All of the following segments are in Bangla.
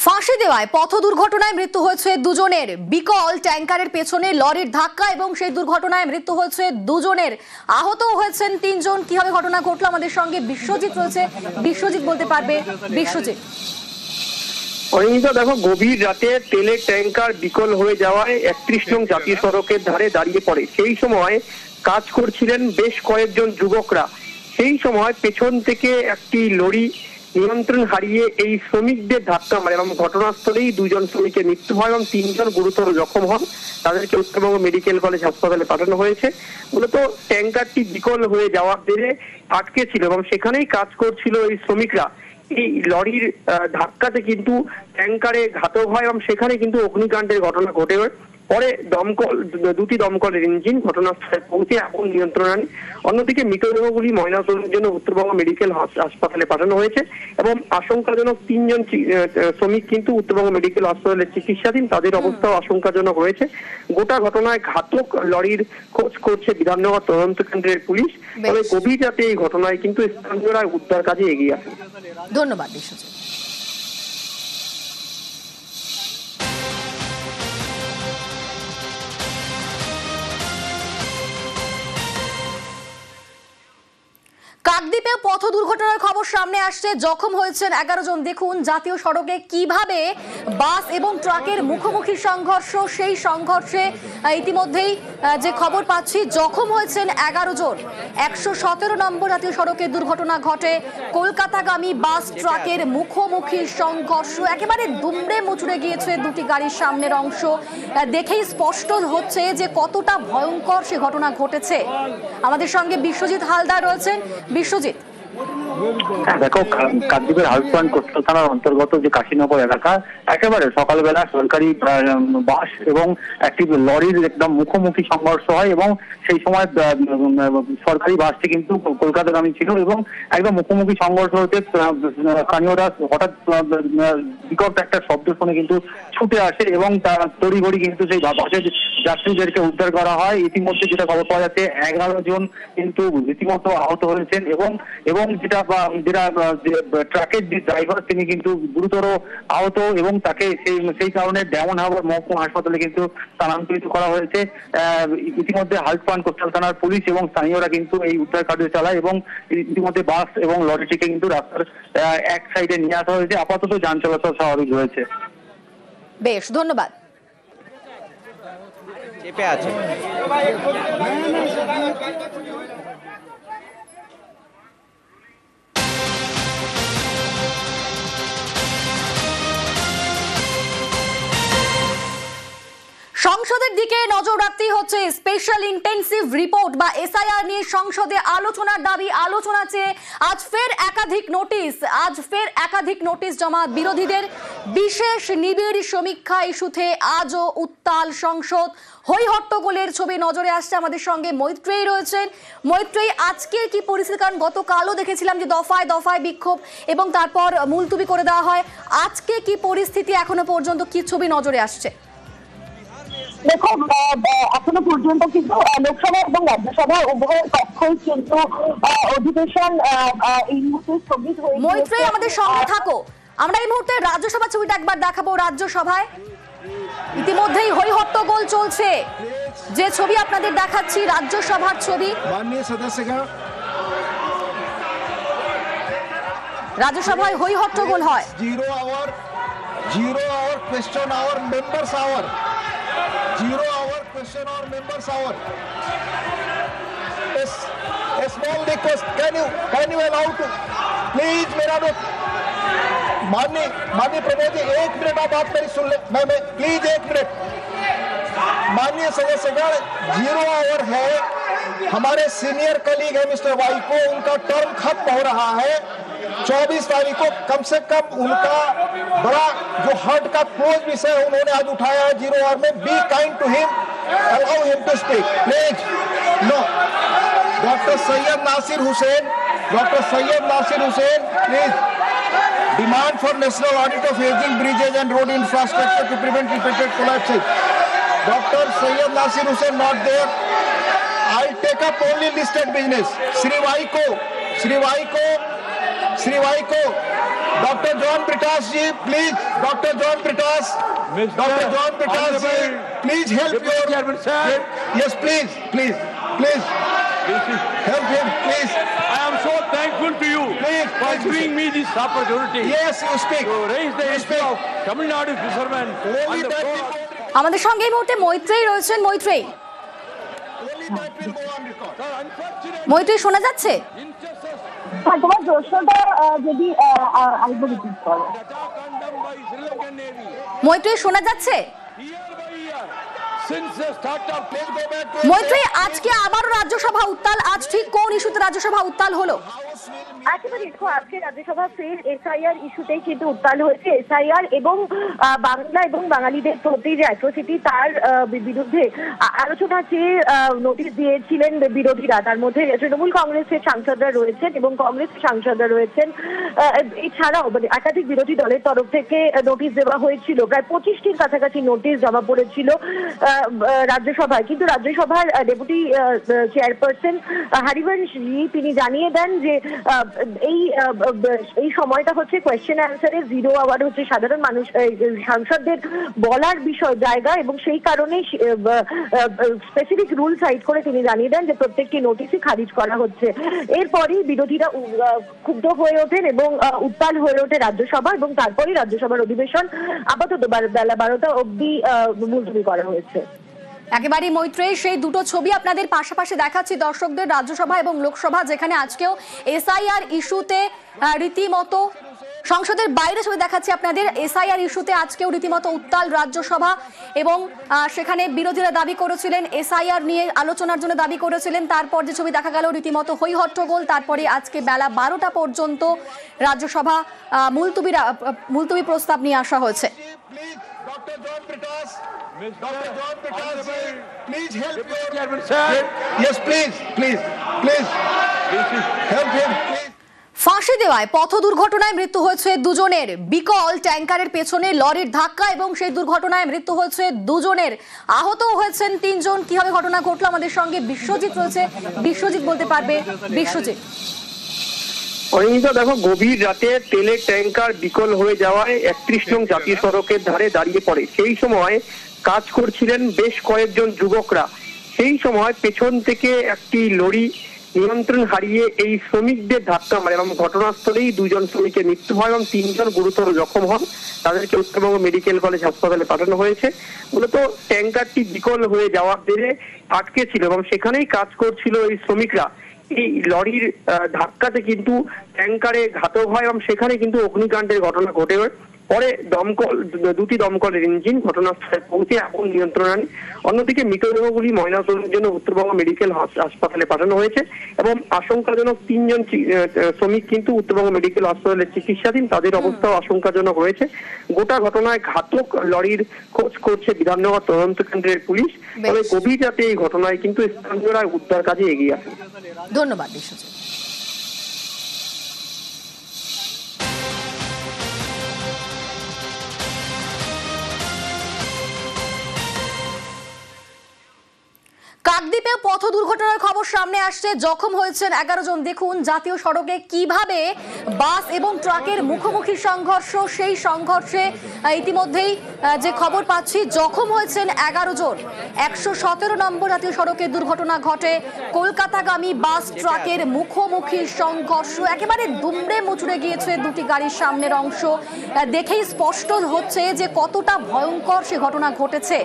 ফাঁসি দেওয়ায় পথ দুর্ঘটনায় মৃত্যু হয়েছে দুজনের। বিকল ট্যাঙ্কারের পেছনে লরির ধাক্কা এবং সেই দুর্ঘটনায় মৃত্যু হয়েছে দুজনের। আহত হয়েছেন তিনজন। কিভাবে ঘটনা ঘটলো আমাদের সঙ্গে বিশ্বজিৎ রয়েছে, বিশ্বজিৎ বলতে পারবে। বিশ্বজিৎ, দেখো, গভীর রাতে তেলের ট্যাঙ্কার বিকল হয়ে যাওয়ায় 31 নং জাতীয় সড়কের ধারে দাঁড়িয়ে পড়ে। সেই সময় কাজ করছিলেন বেশ কয়েকজন যুবকরা। সেই সময় পেছন থেকে একটি লরি নিয়ন্ত্রণ হারিয়ে এই শ্রমিকদের ধাক্কা মারে এবং ঘটনাস্থলেই দুজন শ্রমিকের মৃত্যু হয় এবং তিনজন গুরুতর জখম হন। তাদেরকে উত্তরবঙ্গ মেডিকেল কলেজ হাসপাতালে পাঠানো হয়েছে। মূলত ট্যাঙ্কারটি বিকল হয়ে যাওয়ার জেরে আটকে ছিল এবং সেখানেই কাজ করছিল এই শ্রমিকরা। এই লরির ধাক্কাতে কিন্তু ট্যাঙ্কারে ঘাতক হয় এবং সেখানে কিন্তু অগ্নিকাণ্ডের ঘটনা ঘটে। পরে দুটি দমকলের ইঞ্জিন ঘটনাস্থলে পৌঁছে আগুন নিয়ন্ত্রণ আনে। অন্যদিকে মৃতদেহগুলি ময়নাতদন্তের জন্য উত্তরবঙ্গ মেডিকেল হাসপাতালে পাঠানো হয়েছে এবং আশঙ্কাজনক তিনজন শ্রমিক কিন্তু উত্তরবঙ্গ মেডিকেল হাসপাতালে চিকিৎসাধীন। তাদের অবস্থাও আশঙ্কাজনক রয়েছে। গোটা ঘটনায় ঘাতক লরির খোঁজ করছে বিধাননগর তদন্ত কেন্দ্রের পুলিশ। তবে গভীর রাতে এই ঘটনায় কিন্তু স্থানীয়রা উদ্ধার কাজে এগিয়ে আসে। ধন্যবাদ বিশ্বজিৎ। কাকদ্বীপে পথ দুর্ঘটনার খবর সামনে আসছে। জখম হয়েছেন 11 জন। দেখুন জাতীয় সড়কে কিভাবে বাস এবং ট্রাকের মুখোমুখি সংঘর্ষ। সেই সংঘর্ষে ইতিমধ্যেই যে খবর পাচ্ছি জখম হয়েছেন 11 জন। 117 নম্বর জাতীয় সড়কে দুর্ঘটনা ঘটে। কলকাতাগামী বাস ট্রাকের মুখোমুখি সংঘর্ষ। একেবারে দুমড়ে মুচড়ে গিয়েছে দুটি গাড়ির সামনের অংশ। দেখেই স্পষ্ট হচ্ছে যে কতটা ভয়ঙ্কর সে ঘটনা ঘটেছে। আমাদের সঙ্গে বিশ্বজিৎ হালদার রয়েছেন। বিশ্বজিৎ, দেখো, কাকদ্বীপের হাউসপয়েন্ট কোস্টাল থানার অন্তর্গত যে কাশীনগর এলাকা, একেবারে সকালবেলা সরকারি বাস এবং একটি লরির একদম মুখোমুখি সংঘর্ষ হয় এবং সেই সময় সরকারি বাসটি কিন্তু কলকাতাগামী ছিল এবং একদম মুখোমুখি সংঘর্ষ হতে স্থানীয়রা হঠাৎ বিকট একটা শব্দ শুনে কিন্তু ছুটে আসে এবং তার তড়িঘড়ি কিন্তু সেই বাসের যাত্রীদেরকে উদ্ধার করা হয়। ইতিমধ্যে যেটা খবর পাওয়া যাচ্ছে 11 জন কিন্তু রীতিমতো আহত হয়েছেন এবং যেটা ট্রাকের যে ড্রাইভার তিনি কিন্তু গুরুতর আহত এবং তাকে সেই কারণে ডায়মন্ড হারবার মহকুমা হাসপাতালে কিন্তু স্থানান্তরিত করা হয়েছে। ইতিমধ্যে হাউসপয়েন্ট কোস্টাল থানার পুলিশ এবং স্থানীয়রা কিন্তু এই উদ্ধার কার্য চালায় এবং ইতিমধ্যে বাস এবং লরিটিকে কিন্তু রাস্তার এক সাইডে নিয়ে আসা হয়েছে। আপাতত যান চলাচল স্বাভাবিক রয়েছে। বেশ, ধন্যবাদ। চেপে আছে। সংসদের দিকে নজর রাখতেই হচ্ছে। স্পেশাল ইন্টেন্সিভ রিপোর্ট বা এসআইআর নিয়ে সংসদে আলোচনার দাবি। আলোচনা চেয়ে আজ ফের একাধিক নোটিশ জমা বিরোধীদের। বিশেষ নিবিড় সমীক্ষা ইস্যুতে আজও উত্তাল সংসদ। হই হট্টগোলের ছবি নজরে আসছে। আমাদের সঙ্গে মৈত্রেয়ী রয়েছেন। মৈত্রেয়ী, আজকে কি পরিস্থিতি? কারণ গতকালও দেখেছিলাম যে দফায় দফায় বিক্ষোভ এবং তারপর মুলতুবি করে দেওয়া হয়। আজকে কি পরিস্থিতি? এখনো পর্যন্ত কি ছবি নজরে আসছে? দেখো, এখনো পর্যন্ত কিন্তু লোকসভা এবং রাজ্যসভা উভয় পক্ষই কিন্তু অধিবেশন এই মুহূর্তে স্থগিত হয়ে গেছে। মৈত্রেয়ী, আমাদের সঙ্গে থাকো। আমরা এই মুহূর্তে রাজ্যসভা ছবিটা একবার দেখাবো। রাজ্যসভায় ইতিমধ্যেই হই হট্টগোল চলছে। যে ছবি আপনাদের দেখাচ্ছি রাজ্যসভার ছবি। রাজ্যসভায় হই হট্টগোল হয়। Zero hour question hour members hour. 0 hour question hour members hour. A small request. Can you allow to please मेरा माननीय प्रमोद जी 1 मिनट आप मेरी सुन ले। मैं प्लीज 1 मिनट। माननीय सदस्यगण, 0 आवर है। हमारे सीनियर कलीग है मिस्टर वाइको, उनका टर्म खत्म हो रहा है 24 तारीख को। कम से कम उनका बड़ा जो हार्ट का क्लोज विषय उन्होंने आज उठाया है 0 आवर में। Be kind to him, allow him to speak please. No, doctor Syed Nasir Hussain please. Demand for national audit of aging bridges and road infrastructure to prevent repeated collapses. Dr. Syed Nasir Hussain not there. I'll take up only listed business. Sri Vaiko, Dr. John Britas ji, please. Dr. John Britas. Dr. John Britas ji, please help your. Yes, please, please, please. Help him, please. I am so thankful to you for giving me this opportunity Yes, you speak. to raise the issue of Tamil Nadu fishermen. Only on the that floor. will আমাদের সঙ্গে এই মুহূর্তে মৈত্রেয়ী রয়েছেন। Maitreyi, only that will go on record. Sir, unfortunately, Maitreyi শোনা যাচ্ছে? injustice হ্যাঁ, তোমার প্রশ্নটা যদি আরেকবার রিপিট করো। attack condemned by Sri Lankan Navy Maitreyi শোনা যাচ্ছে? year by year since the start of Please go back to Maitreyi, আজকে আবারও রাজ্যসভা উত্তাল। আজ ঠিক কোন ইস্যুতে রাজ্যসভা উত্তাল হলো? একেবারে দেখো, আজকে রাজ্যসভা ফের এসআইআর ইস্যুতেই কিন্তু উত্তাল হয়েছে। এসআইআর এবং বাংলা এবং বাঙালিদের প্রতি যে অ্যাট্রোসিটি তার বিরুদ্ধে আলোচনা চেয়ে নোটিশ দিয়েছিলেন বিরোধীরা। তার মধ্যে তৃণমূল কংগ্রেসের সাংসদরা রয়েছেন এবং কংগ্রেসের সাংসদরা রয়েছেন। এছাড়াও মানে একাধিক বিরোধী দলের তরফ থেকে নোটিশ দেওয়া হয়েছিল। প্রায় 25টির কাছাকাছি নোটিশ জমা পড়েছিল রাজ্যসভায়। কিন্তু রাজ্যসভার ডেপুটি চেয়ারপারসন হরিবংশ তিনি জানিয়ে দেন যে এই সময়টা হচ্ছে কোয়েশ্চেন অ্যান্সারের 0 আওয়ার, হচ্ছে সাধারণ মানুষ সাংসদদের বলার বিষয় জায়গা, এবং সেই কারণে স্পেসিফিক রুল সাইড করে তিনি জানিয়ে দেন যে প্রত্যেকটি নোটিশই খারিজ করা হচ্ছে। এরপরই বিরোধীরা ক্ষুব্ধ হয়ে ওঠেন এবং উত্তাল হয়ে ওঠে রাজ্যসভা, এবং তারপরেই রাজ্যসভার অধিবেশন আপাতত বেলা 12টা অবধি মুলতবি করা হয়েছে। একেবারেই মৈত্রেয়ী, সেই দুটো ছবি আপনাদের পাশাপাশি দেখাচ্ছি দর্শকদের, রাজ্যসভা এবং লোকসভা, যেখানে আজকেও এসআইআর ইস্যুতে রীতিমতো সংসদের বাইরে ছবি দেখাচ্ছি আপনাদের। এসআইআর ইস্যুতে আজকেও রীতিমতো উত্তাল রাজ্যসভা, এবং সেখানে বিরোধীরা দাবি করেছিলেন এসআইআর নিয়ে আলোচনার জন্য দাবি করেছিলেন। তারপর যে ছবি দেখা গেল রীতিমতো হই হট্টগোল। তারপরে আজকে বেলা 12টা পর্যন্ত রাজ্যসভা মুলতবি প্রস্তাব নিয়ে আসা হয়েছে। Please, Dr. John Britas. Dr. John Britas ji, please help your. Chairman, sir. Yes, please, please, please. Help him, please. ফাঁসি দেওয়ায় পথ দুর্ঘটনায় মৃত্যু হয়েছে দুজনের। বিকল ট্যাঙ্কারের পেছনে লরির ধাক্কা, এবং সেই দুর্ঘটনায় মৃত্যু হয়েছে দুজনের। আহত হয়েছেন 3 জন। কিভাবে ঘটনা ঘটলো আমাদের সঙ্গে বিশ্বজিৎ রয়েছে। বিশ্বজিৎ বলতে পারবে। বিশ্বজিৎ, অনিন্দিতা, দেখো, গভীর রাতে তেলের ট্যাঙ্কার বিকল হয়ে যাওয়ায় 31 নং জাতীয় সড়কের ধারে দাঁড়িয়ে পড়ে। সেই সময় কাজ করছিলেন বেশ কয়েকজন যুবকরা। সেই সময় পেছন থেকে একটি লরি নিয়ন্ত্রণ হারিয়ে এই শ্রমিকদের ধাক্কা মারে, এবং ঘটনাস্থলেই 2 জন শ্রমিকের মৃত্যু হয় এবং 3 জন গুরুতর জখম হন। তাদেরকে উত্তরবঙ্গ মেডিকেল কলেজ হাসপাতালে পাঠানো হয়েছে। মূলত ট্যাঙ্কারটি বিকল হয়ে যাওয়ার জেরে আটকে ছিল, এবং সেখানেই কাজ করছিল এই শ্রমিকরা। এই লরির ধাক্কাতে কিন্তু ট্যাঙ্কারে ঘাতক হয়, এবং সেখানে কিন্তু অগ্নিকাণ্ডের ঘটনা ঘটে। পরে দুটি দমকলের ইঞ্জিন ঘটনাস্থলে পৌঁছে আগুন নিয়ন্ত্রণ আনে। অন্যদিকে মৃতদেহগুলি ময়নাতদন্তের জন্য উত্তরবঙ্গ মেডিকেল হাসপাতালে পাঠানো হয়েছে, এবং আশঙ্কাজনক 3 জন শ্রমিক কিন্তু উত্তরবঙ্গ মেডিকেল হাসপাতালে চিকিৎসাধীন। তাদের অবস্থাও আশঙ্কাজনক রয়েছে। গোটা ঘটনায় ঘাতক লরির খোঁজ করছে বিধাননগর তদন্ত কেন্দ্রের পুলিশ। তবে গভীর রাতে এই ঘটনায় কিন্তু স্থানীয়রা উদ্ধার কাজে এগিয়ে আসে। ধন্যবাদ বিশ্বজিৎ। কাকদ্বীপে পথ দুর্ঘটনার খবর সামনে আসছে। জখম হয়েছেন 11 জন। দেখুন জাতীয় সড়কে কিভাবে বাস এবং ট্রাকের মুখোমুখি সংঘর্ষ, সেই সংঘর্ষে ইতিমধ্যেই যে খবর পাচ্ছি জখম হয়েছেন 11 জন। 117 নম্বর জাতীয় সড়কে দুর্ঘটনা ঘটে। কলকাতাগামী বাস ট্রাকের মুখোমুখি সংঘর্ষ, একেবারে দুমড়ে মুচড়ে গিয়েছে দুটি গাড়ির সামনের অংশ। দেখেই স্পষ্ট হচ্ছে যে কতটা ভয়ঙ্কর সে ঘটনা ঘটেছে।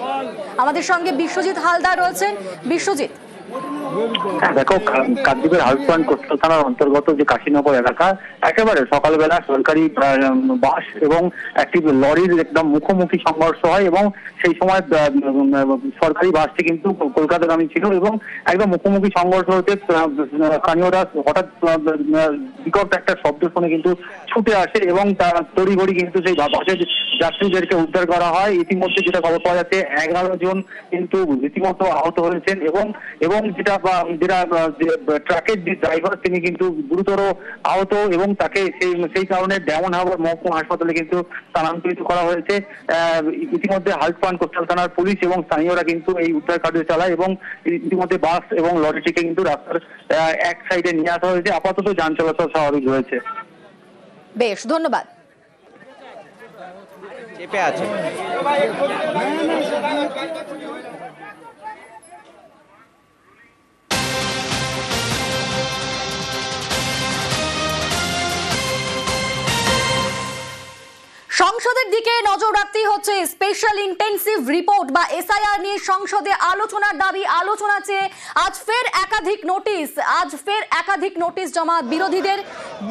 আমাদের সঙ্গে বিশ্বজিৎ হালদার রয়েছেন। বিশ্বজিৎ, দেখো, কাকদ্বীপের হাউসফ্রন্ট কোস্টাল থানার অন্তর্গত যে কাশীনগর এলাকা, একেবারে সকালবেলা সরকারি বাস এবং একটি লরির একদম মুখোমুখি সংঘর্ষ হয়, এবং সেই সময় সরকারি বাসটি কিন্তু কলকাতাগামী ছিল, এবং একদম মুখোমুখি সংঘর্ষ হতে স্থানীয়রা হঠাৎ বিকট একটা শব্দ শুনে কিন্তু ছুটে আসে, এবং তার তড়িঘড়ি কিন্তু সেই বাসের যাত্রীদেরকে উদ্ধার করা হয়। ইতিমধ্যে যেটা খবর পাওয়া যাচ্ছে 11 জন কিন্তু রীতিমতো আহত হয়েছেন, এবং যেটা ট্রাকের যে ড্রাইভার তিনি কিন্তু গুরুতর আহত, এবং তাকে সেই কারণে ডায়মন্ড হারবার মহকুমা হাসপাতালে কিন্তু স্থানান্তরিত করা হয়েছে। ইতিমধ্যে হাউসফ্রন্ট কোস্টাল থানার পুলিশ এবং স্থানীয়রা কিন্তু এই উদ্ধার কার্য চালায়, এবং ইতিমধ্যে বাস এবং লরিটিকে কিন্তু রাস্তার এক সাইডে নিয়ে আসা হয়েছে। আপাতত যান চলাচল স্বাভাবিক রয়েছে। বেশ, ধন্যবাদ। চেপে আছে। সংসদের দিকে নজর রাখতেই হচ্ছে। স্পেশাল ইন্টেন্সিভ রিপোর্ট বা এসআইআর নিয়ে সংসদে আলোচনার দাবি, আলোচনা চেয়ে আজ ফের একাধিক নোটিশ জমা বিরোধীদের।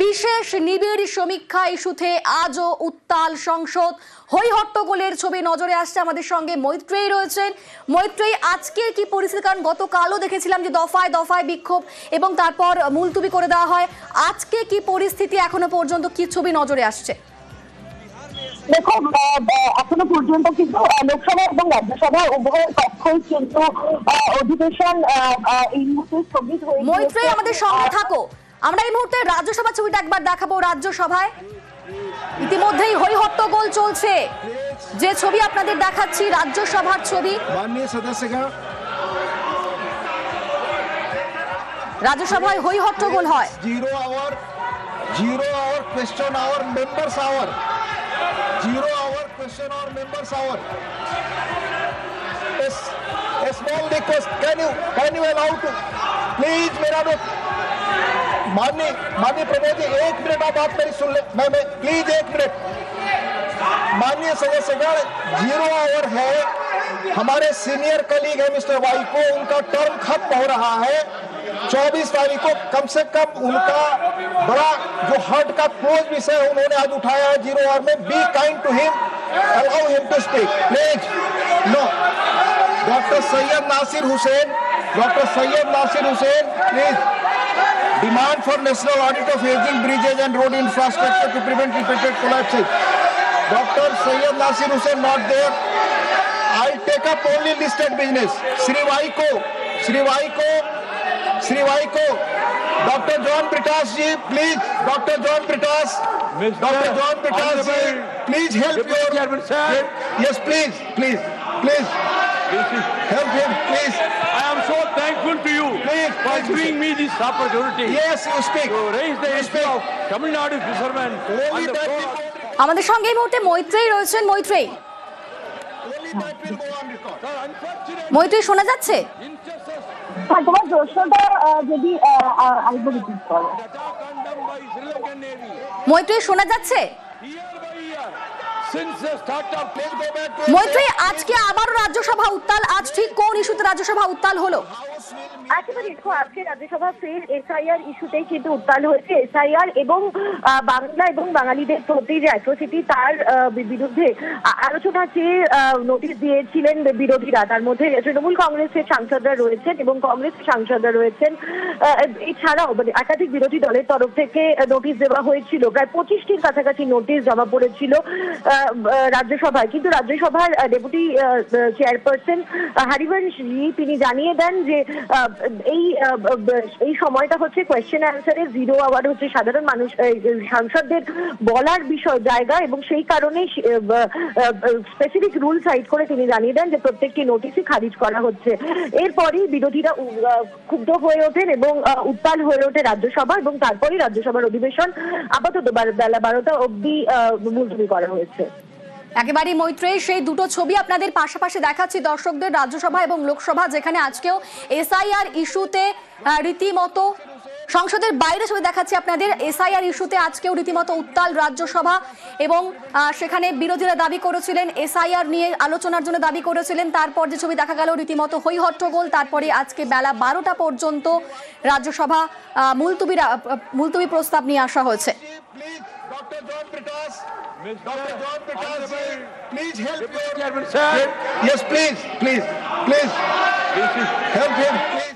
বিশেষ নিবিড় সমীক্ষা ইস্যুতে আজও উত্তাল সংসদ, হই হট্টগোলের ছবি নজরে আসছে। আমাদের সঙ্গে মৈত্রেয়ী রয়েছেন। মৈত্রেয়ী, আজকে কি পরিস্থিতি? কারণ গতকালও দেখেছিলাম যে দফায় দফায় বিক্ষোভ এবং তারপর মুলতুবি করে দেওয়া হয়। আজকে কি পরিস্থিতি, এখনো পর্যন্ত কি ছবি নজরে আসছে? দেখো, এখনো পর্যন্ত কিন্তু লোকসভা এবং রাজ্যসভা উভয় পক্ষই কিন্তু অধিবেশন এই মুহূর্তে স্থগিত হয়েছে। মৈত্রেয়ী, আমাদের সঙ্গে থাকো। আমরা এই মুহূর্তে রাজ্যসভা ছবিটা একবার দেখাবো। রাজ্যসভায় ইতিমধ্যেই হই হট্টগোল চলছে। যে ছবি আপনাদের দেখাচ্ছি রাজ্যসভার ছবি। माननीय सदस्यगण, রাজ্যসভায় হই হট্টগোল হয়। 0 hour question hour members hour, 0 hour question hour members hour. A small request, can you allow to please मेरा माननीय प्रमोद जी, 1 मिनट आप बात मेरी सुन ले। मैं प्लीज 1 मिनट। माननीय सदस्यगण, 0 hour है। हमारे सीनियर कलीग है मिस्टर वाइको, उनका टर्म खत्म हो रहा है 24 तारीख को। कम से कम उनका बड़ा जो हार्ट का क्लोज विषय उन्होंने आज उठाया है 0 hour में। Be kind to him, allow him to speak please. No, doctor Syed Nasir Hussain, please. Demand for national audit of aging bridges and road infrastructure to prevent repeated collapses. Dr. Syed Nasir Hussain not there. I'll take up only listed business. Sri Vaiko. Dr. John Britas ji, please. Dr. John Britas ji, please help your. Yes, please. Help him, please. I am so thankful to you for giving me this opportunity Yes, you speak. to raise the issue of Tamil Nadu fishermen on Only the that floor. আমাদের সঙ্গে এই মুহূর্তে মৈত্রেয়ী রয়েছেন। Maitreyi, will go on record. Sir, unfortunately, Maitreyi শোনা যাচ্ছে? injustice তোমার প্রশ্নটা যদি আরেকবার রিপিট করো। attack condemned by Sri Lankan Navy Maitreyi শোনা যাচ্ছে? year by year since the start of Maitreyi, আজকে আবারও রাজ্যসভা উত্তাল। আজ ঠিক কোন ইস্যুতে রাজ্যসভা উত্তাল হলো? একেবারে দেখো, আজকে রাজ্যসভা ফের এসআইআর ইস্যুতেই কিন্তু উত্তাল হয়েছে। এসআইআর এবং বাংলা এবং বাঙালিদের প্রতি যে অ্যাট্রোসিটি তার বিরুদ্ধে আলোচনা চেয়ে নোটিশ দিয়েছিলেন বিরোধীরা। তার মধ্যে তৃণমূল কংগ্রেসের সাংসদরা রয়েছেন এবং কংগ্রেসের সাংসদরা রয়েছেন। এছাড়াও একাধিক বিরোধী দলের তরফ থেকে নোটিশ দেওয়া হয়েছিল। প্রায় 25টির কাছাকাছি নোটিশ জমা পড়েছিল রাজ্যসভায়। কিন্তু রাজ্যসভার ডেপুটি চেয়ারপারসন হরিবংশ জি তিনি জানিয়ে দেন যে এই সময়টা হচ্ছে কোয়েশ্চেন অ্যান্সারের 0 hour হচ্ছে সাধারণ মানুষ সাংসদদের বলার বিষয় জায়গা, এবং সেই কারণে স্পেসিফিক রুল সাইড করে তিনি জানিয়ে দেন যে প্রত্যেকটি নোটিশই খারিজ করা হচ্ছে। এরপরই বিরোধীরা ক্ষুব্ধ হয়ে ওঠেন এবং উত্তাল হয়ে ওঠে রাজ্যসভা, এবং তারপরেই রাজ্যসভার অধিবেশন আপাতত বেলা 12টা অবধি মুলতবি করা হয়েছে। একেবারেই মৈত্রেয়ী, সেই দুটো ছবি আপনাদের পাশাপাশি দেখাচ্ছি দর্শকদের, রাজ্যসভা এবং লোকসভা, যেখানে আজকেও এসআইআর ইস্যুতে রীতিমতো সংসদের বাইরে ছবি দেখাচ্ছি আপনাদের। এসআইআর ইস্যুতে আজকেও রীতিমতো উত্তাল রাজ্যসভা, এবং সেখানে বিরোধীরা দাবি করেছিলেন এসআইআর নিয়ে আলোচনার জন্য দাবি করেছিলেন। তারপর যে ছবি দেখা গেল রীতিমতো হই হট্টগোল। তারপরে আজকে বেলা 12টা পর্যন্ত রাজ্যসভা মুলতবি প্রস্তাব নিয়ে আসা হয়েছে। Dr. John Britas, please help your. sir. Yes, please. Help him, please.